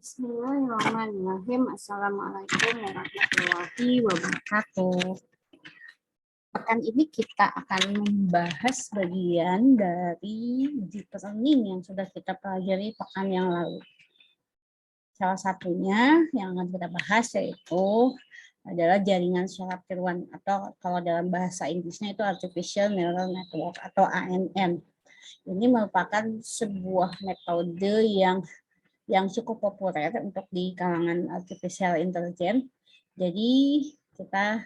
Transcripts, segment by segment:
Bismillahirrahmanirrahim. Assalamualaikum warahmatullahi wabarakatuh. Pekan ini kita akan membahas bagian dari deep learning yang sudah kita pelajari pekan yang lalu. Salah satunya yang akan kita bahas yaitu adalah jaringan syaraf tiruan atau kalau dalam bahasa Inggrisnya itu Artificial Neural Network atau ANN. Ini merupakan sebuah metode yang cukup populer untuk di kalangan artificial intelligence. Jadi kita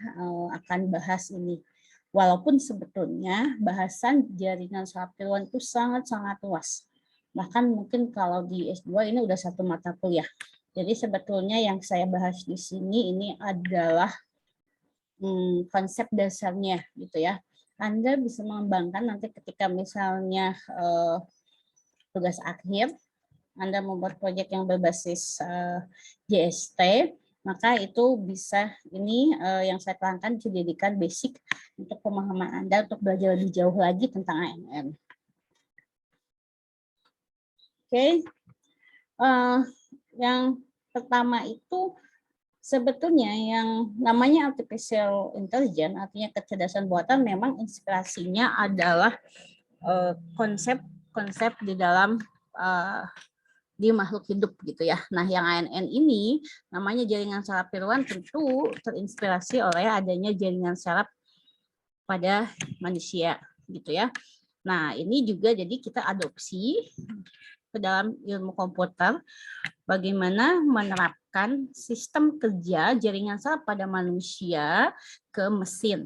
akan bahas ini. Walaupun sebetulnya bahasan jaringan syaraf tiruan itu sangat-sangat luas. Bahkan mungkin kalau di S2 ini udah satu mata kuliah. Jadi sebetulnya yang saya bahas di sini ini adalah konsep dasarnya gitu ya. Anda bisa mengembangkan nanti ketika misalnya tugas akhir, Anda membuat proyek yang berbasis JST, maka itu bisa ini yang saya terangkan dijadikan basic untuk pemahaman Anda untuk belajar lebih jauh lagi tentang ANN. Oke, yang pertama itu sebetulnya yang namanya artificial intelligence, artinya kecerdasan buatan, memang inspirasinya adalah konsep-konsep di dalam di makhluk hidup gitu ya. Nah, yang ANN ini namanya jaringan syaraf tiruan tentu terinspirasi oleh adanya jaringan syaraf pada manusia gitu ya. Nah, ini juga jadi kita adopsi ke dalam ilmu komputer bagaimana menerapkan sistem kerja jaringan syaraf pada manusia ke mesin.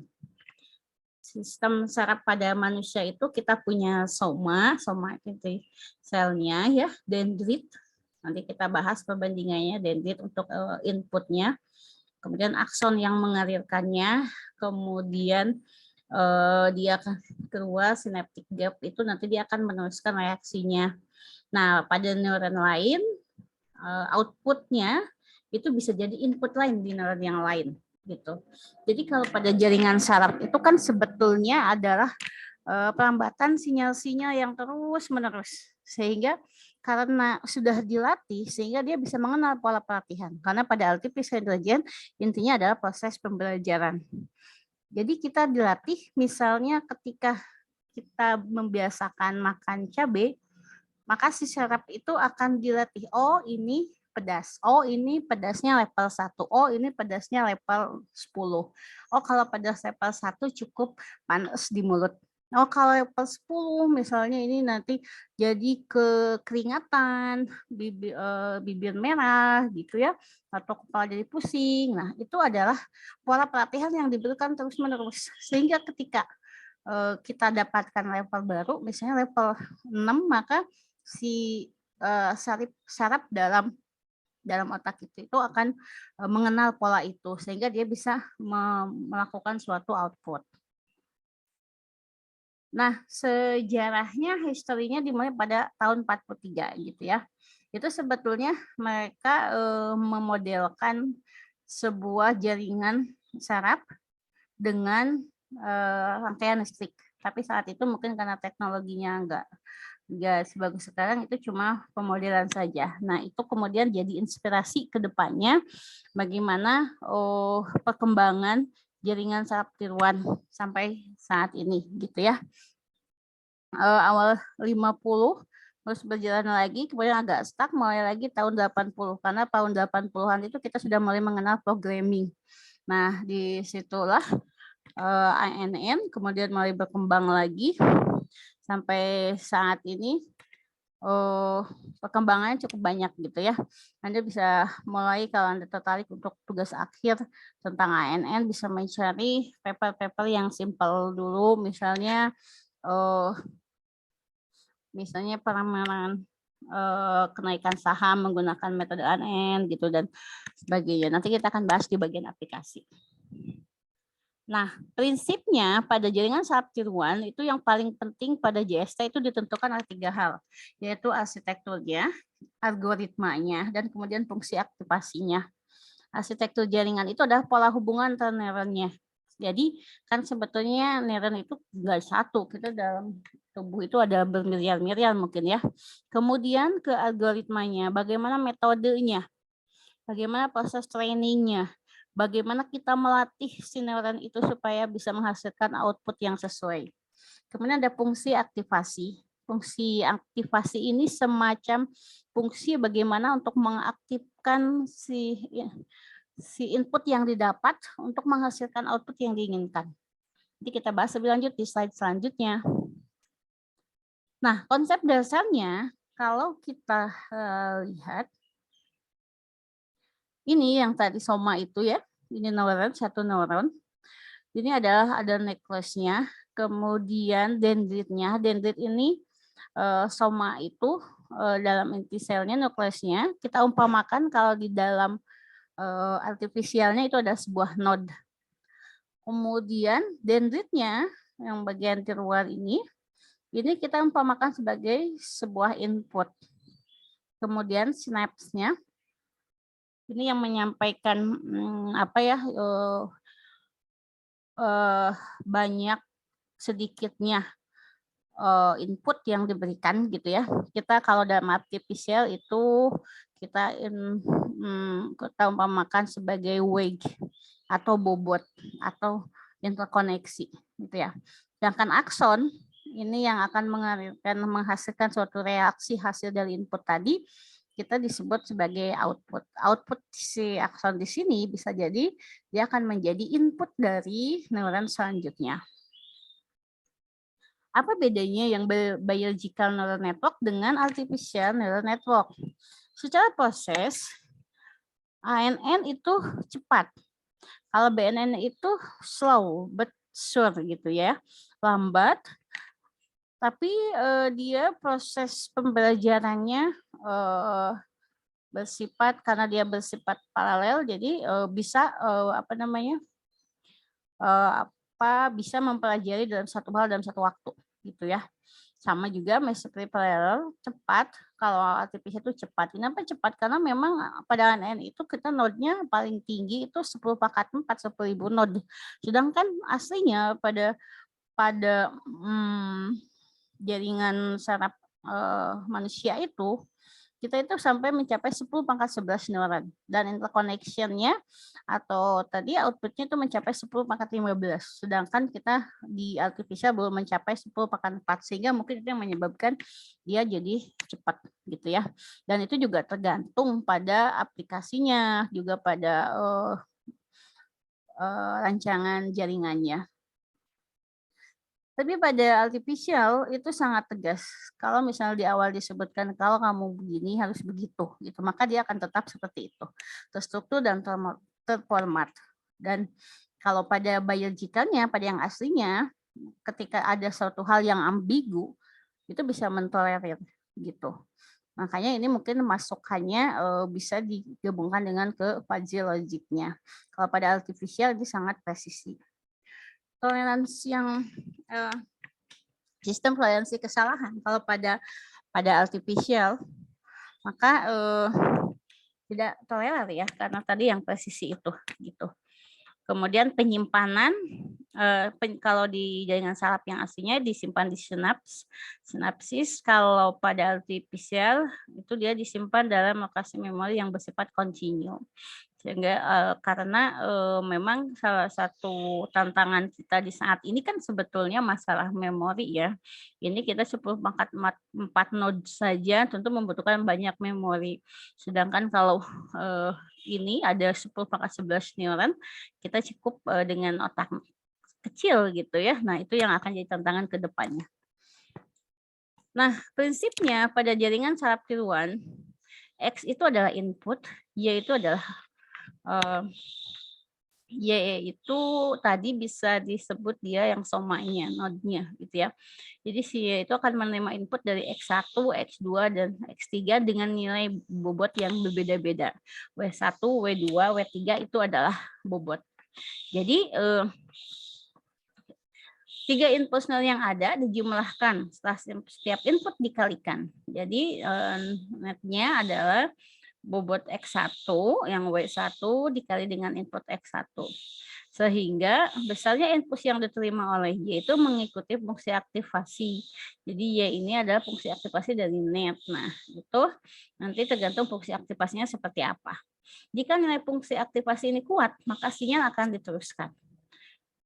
Sistem saraf pada manusia itu kita punya soma itu selnya ya, dendrit. Nanti kita bahas perbandingannya dendrit untuk inputnya. Kemudian akson yang mengalirkannya, kemudian dia akan keluar synaptic gap itu nanti dia akan meneruskan reaksinya. Nah, pada neuron lain outputnya itu bisa jadi input lain di neuron yang lain. Gitu. Jadi kalau pada jaringan saraf itu kan sebetulnya adalah pelambatan sinyal-sinyal yang terus-menerus. Sehingga karena sudah dilatih, sehingga dia bisa mengenal pola pelatihan. Karena pada artificial intelligence intinya adalah proses pembelajaran. Jadi kita dilatih misalnya ketika kita membiasakan makan cabai, maka si saraf itu akan dilatih, oh ini pedas. Oh, ini pedasnya level 1. Oh, ini pedasnya level 10. Oh, kalau pedas level 1 cukup panas di mulut. Oh, kalau level 10 misalnya ini nanti jadi keringatan, bibir merah gitu ya, atau kepala jadi pusing. Nah, itu adalah pola pelatihan yang diberikan terus-menerus. Sehingga ketika kita dapatkan level baru, misalnya level 6, maka si saraf dalam otak itu akan mengenal pola itu sehingga dia bisa melakukan suatu output. Nah, sejarahnya, historinya dimulai pada tahun 43 gitu ya. Itu sebetulnya mereka memodelkan sebuah jaringan saraf dengan rangkaian listrik. Tapi saat itu mungkin karena teknologinya enggak sebagus sekarang, itu cuma pemodelan saja. Nah, itu kemudian jadi inspirasi ke depannya bagaimana perkembangan jaringan saraf tiruan sampai saat ini gitu ya. Awal 50 terus berjalan lagi, kemudian agak stuck mulai lagi tahun 80 karena tahun 80-an itu kita sudah mulai mengenal programming. Nah, disitulah ANN kemudian mulai berkembang lagi sampai saat ini perkembangannya cukup banyak gitu ya. Anda bisa mulai kalau Anda tertarik untuk tugas akhir tentang ANN bisa mencari paper-paper yang simple dulu, misalnya peramalan kenaikan saham menggunakan metode ANN gitu dan sebagainya. Nanti kita akan bahas di bagian aplikasi. Nah, prinsipnya pada jaringan saraf tiruan itu yang paling penting pada JST itu ditentukan oleh 3 hal, yaitu arsitekturnya, algoritmanya, dan kemudian fungsi aktivasinya. Arsitektur jaringan itu adalah pola hubungan antar neuronnya. Jadi kan sebetulnya neuron itu nggak satu, kita dalam tubuh itu ada bermiliar-miliar mungkin ya. Kemudian ke algoritmanya, bagaimana metodenya, bagaimana proses trainingnya, bagaimana kita melatih si neuron itu supaya bisa menghasilkan output yang sesuai. Kemudian ada fungsi aktivasi. Fungsi aktivasi ini semacam fungsi bagaimana untuk mengaktifkan si input yang didapat untuk menghasilkan output yang diinginkan. Nanti kita bahas lebih lanjut di slide selanjutnya. Nah, konsep dasarnya kalau kita lihat ini yang tadi soma itu ya, ini neuron, satu neuron. Ini adalah ada nucleusnya, kemudian dendritnya. Dendrit ini soma itu dalam inti selnya, nukleusnya kita umpamakan kalau di dalam artifisialnya itu ada sebuah node. Kemudian dendritnya yang bagian terluar ini kita umpamakan sebagai sebuah input. Kemudian sinapsnya ini yang menyampaikan banyak sedikitnya input yang diberikan gitu ya. Kita kalau dalam artifisial itu kita umpamakan sebagai wave atau bobot atau interkoneksi gitu ya. Sedangkan akson ini yang akan menghasilkan suatu reaksi hasil dari input tadi, kita disebut sebagai output. Output si akson di sini bisa jadi dia akan menjadi input dari neuron selanjutnya. Apa bedanya yang biological neural network dengan artificial neural network? Secara proses, ANN itu cepat. Kalau BNN itu slow but sure gitu ya, lambat. Tapi dia proses pembelajarannya bersifat, karena dia bersifat paralel, jadi bisa bisa mempelajari dalam satu hal dalam satu waktu gitu ya. Sama juga messenger parallel cepat, kalau artificial itu cepat. Kenapa cepat? Karena memang pada ANN itu kita node-nya paling tinggi itu 10^4 10.000 node. Sedangkan aslinya pada jaringan saraf manusia itu kita itu sampai mencapai 10^11 neuron, dan interconnection-nya atau tadi output-nya itu mencapai 10^15, sedangkan kita di artificial belum mencapai 10^4, sehingga mungkin itu yang menyebabkan dia jadi cepat gitu ya. Dan itu juga tergantung pada aplikasinya, juga pada rancangan jaringannya. Tapi pada artificial itu sangat tegas. Kalau misalnya di awal disebutkan kalau kamu begini harus begitu, gitu, maka dia akan tetap seperti itu, terstruktur dan terformat. Dan kalau pada biologicalnya, pada yang aslinya, ketika ada suatu hal yang ambigu, itu bisa mentolerir gitu. Makanya ini mungkin masukannya bisa digabungkan dengan ke fuzzy logiknya. Kalau pada artificial ini sangat presisi. Toleransi yang sistem toleransi kesalahan kalau pada artificial maka tidak toleran ya, karena tadi yang presisi itu gitu. Kemudian penyimpanan kalau di jaringan saraf yang aslinya disimpan di sinapsis, kalau pada artificial itu dia disimpan dalam lokasi memori yang bersifat kontinu. Sehingga karena memang salah satu tantangan kita di saat ini kan sebetulnya masalah memori ya. Ini kita 10^4 node saja tentu membutuhkan banyak memori. Sedangkan kalau ini ada 10^11 neuron, kita cukup dengan otak kecil gitu ya. Nah, itu yang akan jadi tantangan ke depannya. Nah, prinsipnya pada jaringan saraf tiruan, X itu adalah input, Y itu adalah Y itu tadi bisa disebut dia yang somanya, node-nya gitu ya. Jadi si Y itu akan menerima input dari X1, X2, dan X3 dengan nilai bobot yang berbeda-beda. W1, W2, W3 itu adalah bobot. Jadi 3 input nol yang ada dijumlahkan setelah setiap input dikalikan. Jadi netnya adalah bobot X1 yang W1 dikali dengan input X1. Sehingga besarnya input yang diterima oleh Y itu mengikuti fungsi aktivasi. Jadi Y ini adalah fungsi aktivasi dari net. Nah, itu nanti tergantung fungsi aktivasinya seperti apa. Jika nilai fungsi aktivasi ini kuat, maka sinyal akan diteruskan.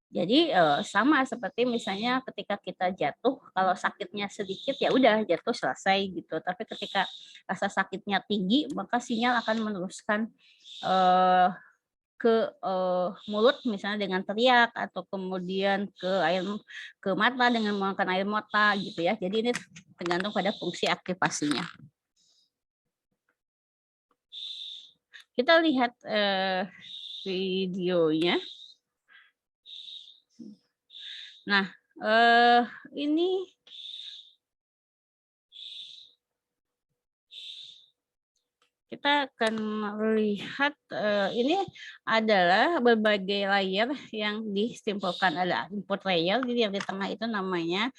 Jadi sama seperti misalnya ketika kita jatuh, kalau sakitnya sedikit ya udah jatuh selesai gitu. Tapi ketika rasa sakitnya tinggi, maka sinyal akan meneruskan ke mulut misalnya dengan teriak atau kemudian ke mata dengan mengeluarkan air mata gitu ya. Jadi ini tergantung pada fungsi aktivasinya. Kita lihat videonya. Nah, ini kita akan melihat ini adalah berbagai layer yang disimpulkan. Ada input layer, jadi yang di tengah itu namanya,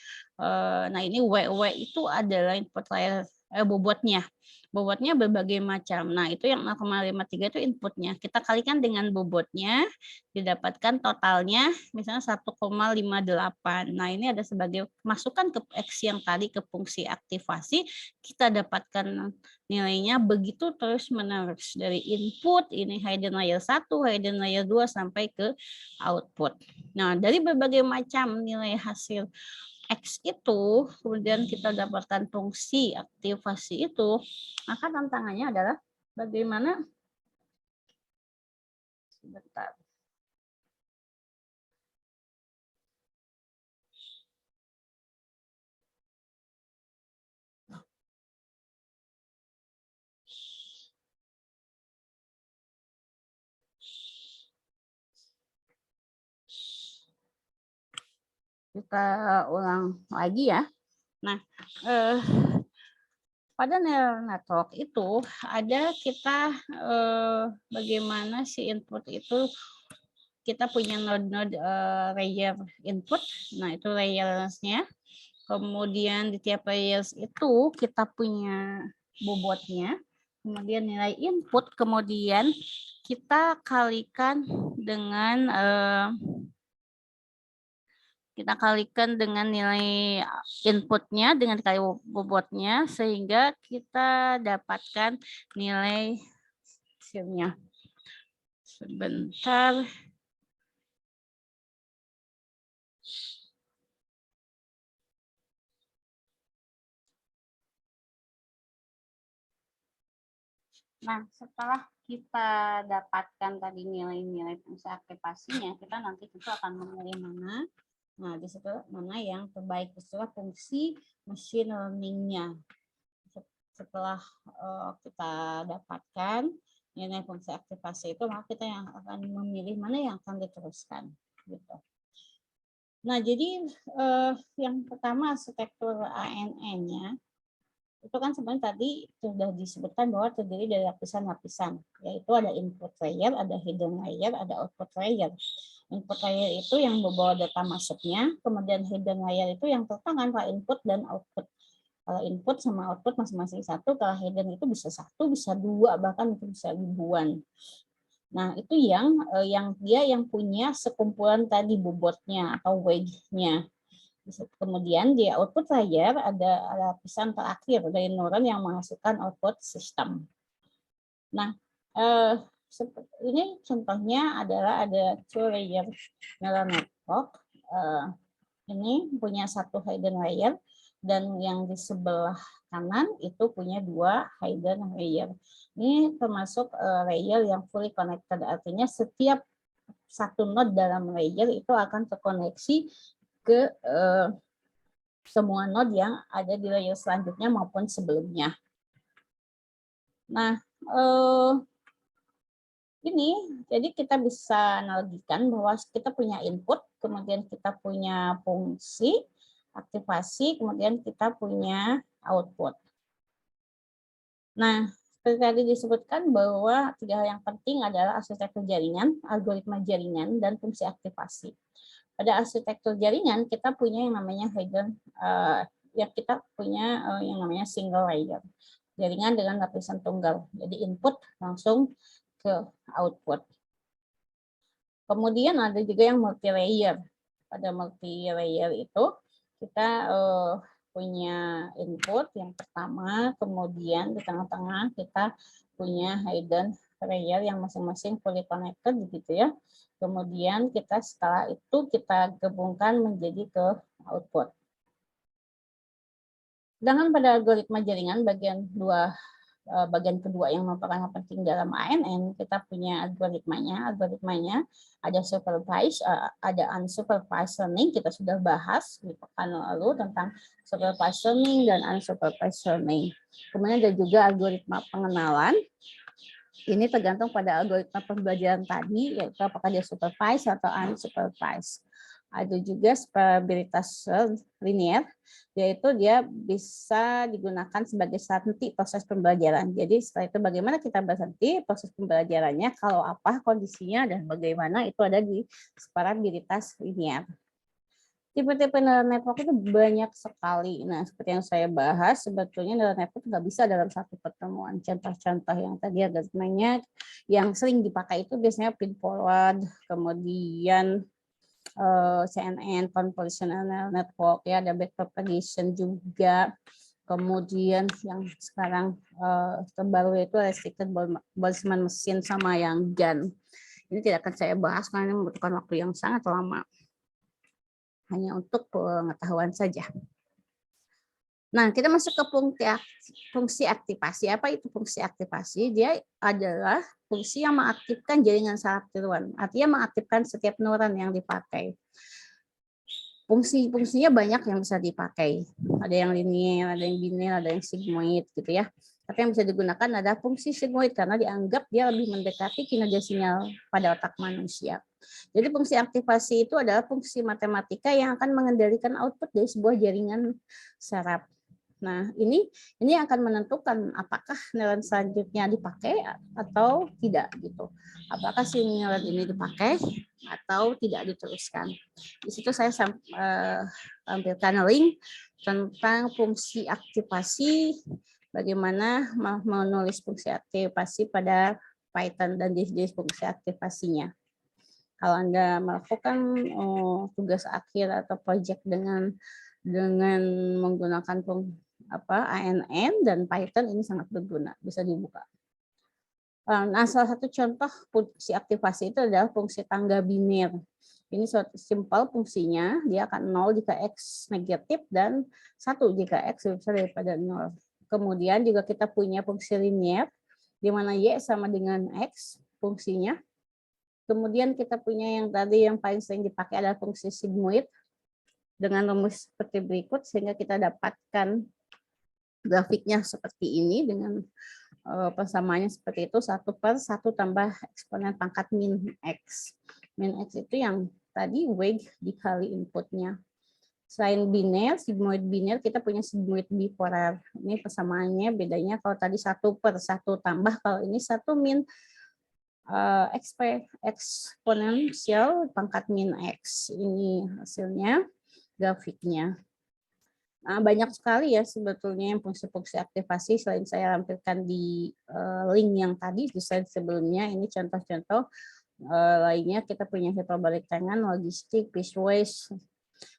nah ini WW itu adalah input layer bobotnya. Bobotnya berbagai macam. Nah itu yang 0,53 itu inputnya. Kita kalikan dengan bobotnya, didapatkan totalnya misalnya 1,58. Nah ini ada sebagai masukan ke X yang tadi ke fungsi aktivasi, kita dapatkan nilainya begitu terus menerus dari input ini hidden layer 1, hidden layer 2 sampai ke output. Nah, dari berbagai macam nilai hasil X itu kemudian kita dapatkan fungsi aktivasi itu, maka tantangannya adalah bagaimana sebentar. Kita ulang lagi ya. Nah, pada neural network itu ada kita bagaimana si input itu kita punya node-node layer input. Nah, itu layersnya. Kemudian di tiap layers itu kita punya bobotnya. Kemudian nilai input, kemudian kita kalikan dengan nilai inputnya dengan kali bobotnya sehingga kita dapatkan nilai hasilnya. Sebentar. Nah, setelah kita dapatkan tadi nilai-nilai fungsi aktivasinya, kita nanti tentu akan memilih mana. Nah, di situ mana yang terbaik setelah fungsi machine learning-nya. Setelah kita dapatkan nilai fungsi aktivasi itu, maka kita yang akan memilih mana yang akan diteruskan. Gitu. Nah, jadi yang pertama arsitektur ANN-nya itu kan sebenarnya tadi sudah disebutkan bahwa terdiri dari lapisan-lapisan, yaitu ada input layer, ada hidden layer, ada output layer. Input layer itu yang membawa data masuknya, kemudian hidden layer itu yang tertangan antara input dan output. Kalau input sama output masing-masing satu, kalau hidden itu bisa satu, bisa dua, bahkan itu bisa ribuan. Nah, itu yang dia yang punya sekumpulan tadi bobotnya atau weight-nya. Kemudian di output layer ada lapisan terakhir dari neuron yang menghasilkan output sistem. Nah, ini contohnya adalah ada two layer neural network. Ini punya satu hidden layer dan yang di sebelah kanan itu punya dua hidden layer. Ini termasuk layer yang fully connected, artinya setiap satu node dalam layer itu akan terkoneksi ke semua node yang ada di layer selanjutnya maupun sebelumnya. Nah, ini jadi kita bisa analogikan bahwa kita punya input, kemudian kita punya fungsi, aktivasi, kemudian kita punya output. Nah, seperti tadi disebutkan bahwa tiga hal yang penting adalah arsitektur jaringan, algoritma jaringan, dan fungsi aktivasi. Pada arsitektur jaringan kita punya yang namanya hidden, kita punya yang namanya single layer, jaringan dengan lapisan tunggal. Jadi input langsung ke output. Kemudian ada juga yang multi layer. Pada multi layer itu kita punya input yang pertama, kemudian di tengah-tengah kita punya hidden layer yang masing-masing fully connected gitu ya. Kemudian kita setelah itu kita gabungkan menjadi ke output. Sedangkan pada algoritma jaringan bagian kedua yang merupakan penting dalam ANN, kita punya algoritmanya. Algoritmanya ada supervised, ada unsupervised learning. Kita sudah bahas di pekan lalu tentang supervised learning dan unsupervised learning. Kemudian ada juga algoritma pengenalan. Ini tergantung pada algoritma pembelajaran tadi, yaitu apakah dia supervised atau unsupervised. Ada juga stabilitas linear, yaitu dia bisa digunakan sebagai strategi proses pembelajaran. Jadi setelah itu bagaimana kita berhenti proses pembelajarannya, kalau apa kondisinya, dan bagaimana itu ada di stabilitas linear. Tipe-tipe neural network itu banyak sekali. Nah, seperti yang saya bahas, sebetulnya neural network nggak bisa dalam satu pertemuan. Contoh-contoh yang tadi agak banyak, yang sering dipakai itu biasanya feed forward, kemudian CNN, convolutional neural network, ya ada backpropagation juga. Kemudian yang sekarang terbaru itu restricted Boltzmann machine sama yang GAN. Ini tidak akan saya bahas karena ini membutuhkan waktu yang sangat lama. Hanya untuk pengetahuan saja. Nah, kita masuk ke fungsi aktivasi. Apa itu fungsi aktivasi? Dia adalah fungsi yang mengaktifkan jaringan saraf tiruan. Artinya mengaktifkan setiap neuron yang dipakai. Fungsinya banyak yang bisa dipakai. Ada yang linear, ada yang biner, ada yang sigmoid gitu ya. Tapi yang bisa digunakan adalah fungsi sigmoid karena dianggap dia lebih mendekati kinerja sinyal pada otak manusia. Jadi fungsi aktivasi itu adalah fungsi matematika yang akan mengendalikan output dari sebuah jaringan saraf. Nah, ini akan menentukan apakah neuron selanjutnya dipakai atau tidak gitu. Apakah si neuron ini dipakai atau tidak diteruskan. Di situ saya tampilkan link tentang fungsi aktivasi, bagaimana menulis fungsi aktivasi pada Python dan jenis fungsi aktivasinya. Kalau Anda melakukan tugas akhir atau proyek dengan menggunakan ANN dan Python, ini sangat berguna, bisa dibuka. Nah, salah satu contoh fungsi aktivasi itu adalah fungsi tangga biner. Ini suatu simpel fungsinya, dia akan 0 jika X negatif dan 1 jika X lebih besar daripada 0. Kemudian juga kita punya fungsi linear, di mana Y sama dengan X fungsinya. Kemudian kita punya yang tadi yang paling sering dipakai adalah fungsi sigmoid, dengan rumus seperti berikut, sehingga kita dapatkan grafiknya seperti ini dengan persamaannya seperti itu, 1/1 tambah eksponen pangkat min X. Min X itu yang tadi weight dikali inputnya. Selain biner, sigmoid biner, kita punya sigmoid bipolar. Ini persamaannya bedanya kalau tadi 1/1 tambah, kalau ini 1 min eksponensial pangkat min X. Ini hasilnya, grafiknya. Nah, banyak sekali ya sebetulnya yang fungsi-fungsi aktivasi, selain saya tampilkan di link yang tadi di slide sebelumnya. Ini contoh-contoh lainnya. Kita punya hiperbalik tangan, logistik, pieceways.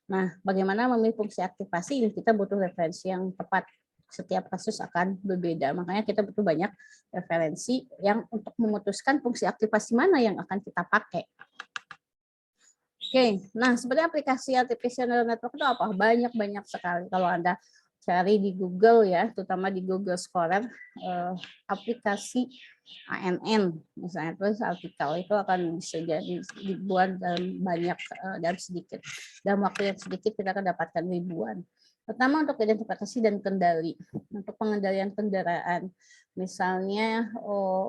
Nah, bagaimana memilih fungsi aktivasi? Ini kita butuh referensi yang tepat. Setiap kasus akan berbeda, makanya kita butuh banyak referensi yang untuk memutuskan fungsi aktivasi mana yang akan kita pakai. Oke, nah sebenarnya aplikasi artificial neural network itu apa? Banyak sekali. Kalau Anda cari di Google ya, terutama di Google Scholar, aplikasi ANN, misalnya terus artikel itu akan bisa jadi dibuat dalam sedikit. Dalam waktu yang sedikit kita akan dapatkan ribuan. Pertama untuk identifikasi dan kendali. Untuk pengendalian kendaraan, misalnya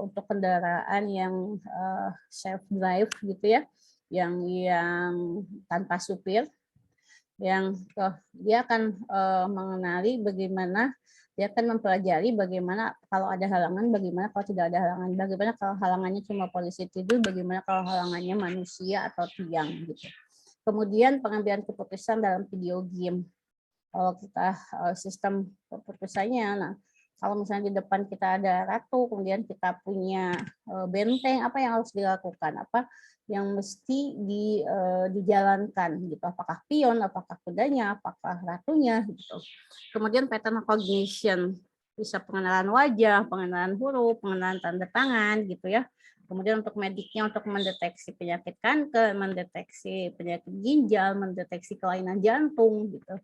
untuk kendaraan yang self drive gitu ya, yang tanpa supir, yang dia akan mengenali bagaimana, dia akan mempelajari bagaimana kalau ada halangan, bagaimana kalau tidak ada halangan, bagaimana kalau halangannya cuma polisi tidur, bagaimana kalau halangannya manusia atau tiang gitu. Kemudian pengambilan keputusan dalam video game. Kalau kita sistem keputusannya, nah Kalau misalnya di depan kita ada ratu, kemudian kita punya benteng, apa yang harus dilakukan? Apa yang mesti dijalankan gitu? Apakah pion, apakah kudanya, apakah ratunya gitu. Kemudian pattern recognition, bisa pengenalan wajah, pengenalan huruf, pengenalan tanda tangan gitu ya. Kemudian untuk mediknya untuk mendeteksi penyakit kanker, mendeteksi penyakit ginjal, mendeteksi kelainan jantung gitu.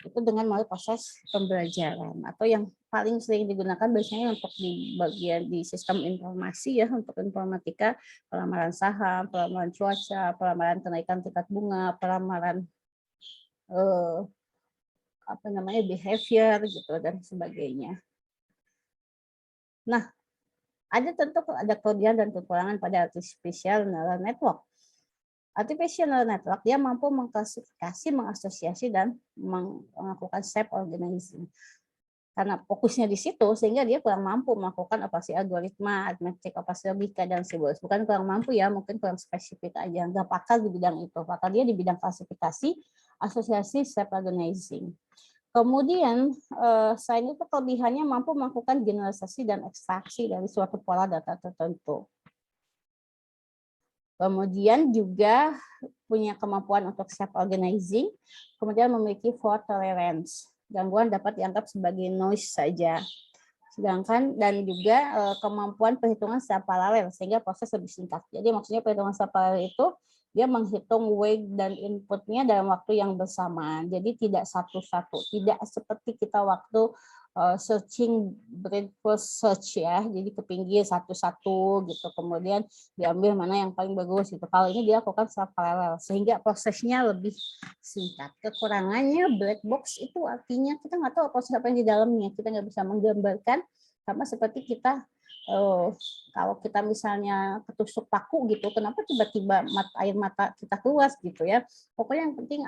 Itu dengan melalui proses pembelajaran, atau yang paling sering digunakan biasanya untuk di bagian di sistem informasi ya, untuk informatika, pelamaran saham, pelamaran cuaca, pelamaran kenaikan tingkat bunga, pelamaran behavior gitu dan sebagainya. Nah, ada kelebihan dan kekurangan pada artificial neural network. Artificial neural network dia mampu mengklasifikasi, mengasosiasi dan melakukan step organizing. Karena fokusnya di situ sehingga dia kurang mampu melakukan operasi algoritma, aritmetik, operasi logika dan simbolis. Bukan kurang mampu ya, mungkin kurang spesifik aja, nggak pakar di bidang itu. Pakar dia di bidang klasifikasi, asosiasi, step organizing. Kemudian selain itu kelebihannya mampu melakukan generalisasi dan ekstraksi dari suatu pola data tertentu. Kemudian juga punya kemampuan untuk self organizing, kemudian memiliki fault tolerance. Gangguan dapat dianggap sebagai noise saja. Sedangkan dan juga kemampuan perhitungan secara paralel sehingga proses lebih singkat. Jadi maksudnya perhitungan secara paralel itu dia menghitung weight dan inputnya dalam waktu yang bersamaan. Jadi tidak satu-satu, tidak seperti kita waktu searching breadcrust search ya, jadi ke pinggir satu-satu gitu, kemudian diambil mana yang paling bagus gitu. Kalau ini dia lakukan secara paralel sehingga prosesnya lebih singkat. Kekurangannya black box itu artinya kita nggak tahu proses apa yang di dalamnya, kita nggak bisa menggambarkan, sama seperti kita kalau kita misalnya ketusuk paku gitu, kenapa tiba-tiba air mata kita keluar gitu ya. Pokoknya yang penting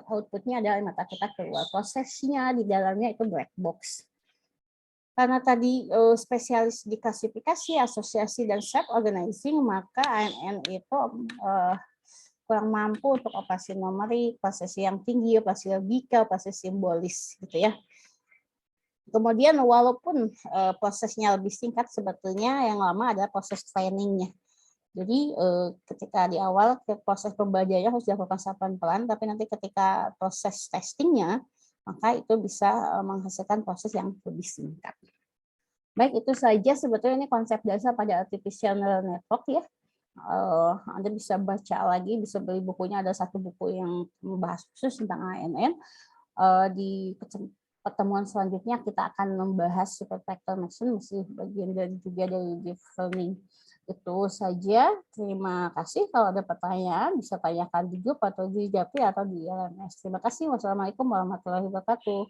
outputnya adalah air mata kita keluar. Prosesnya di dalamnya itu black box. Karena tadi spesialis di klasifikasi, asosiasi, dan self organizing, maka ANN itu kurang mampu untuk operasi numerik, operasi yang tinggi, operasi logika, operasi simbolis gitu ya. Kemudian walaupun prosesnya lebih singkat, sebetulnya yang lama adalah proses trainingnya. Jadi ketika di awal proses pembelajarannya harus dilakukan secara pelan-pelan, tapi nanti ketika proses testingnya, maka itu bisa menghasilkan proses yang lebih singkat. Baik, itu saja sebetulnya ini konsep dasar pada artificial neural network ya. Anda bisa baca lagi, bisa beli bukunya, ada satu buku yang membahas khusus tentang ANN. Di pertemuan selanjutnya kita akan membahas supervector machine, masih bagian juga dari deep learning. Itu saja, terima kasih. Kalau ada pertanyaan bisa tanyakan di grup atau di Japri atau di LMS. Terima kasih. Wassalamualaikum warahmatullahi wabarakatuh.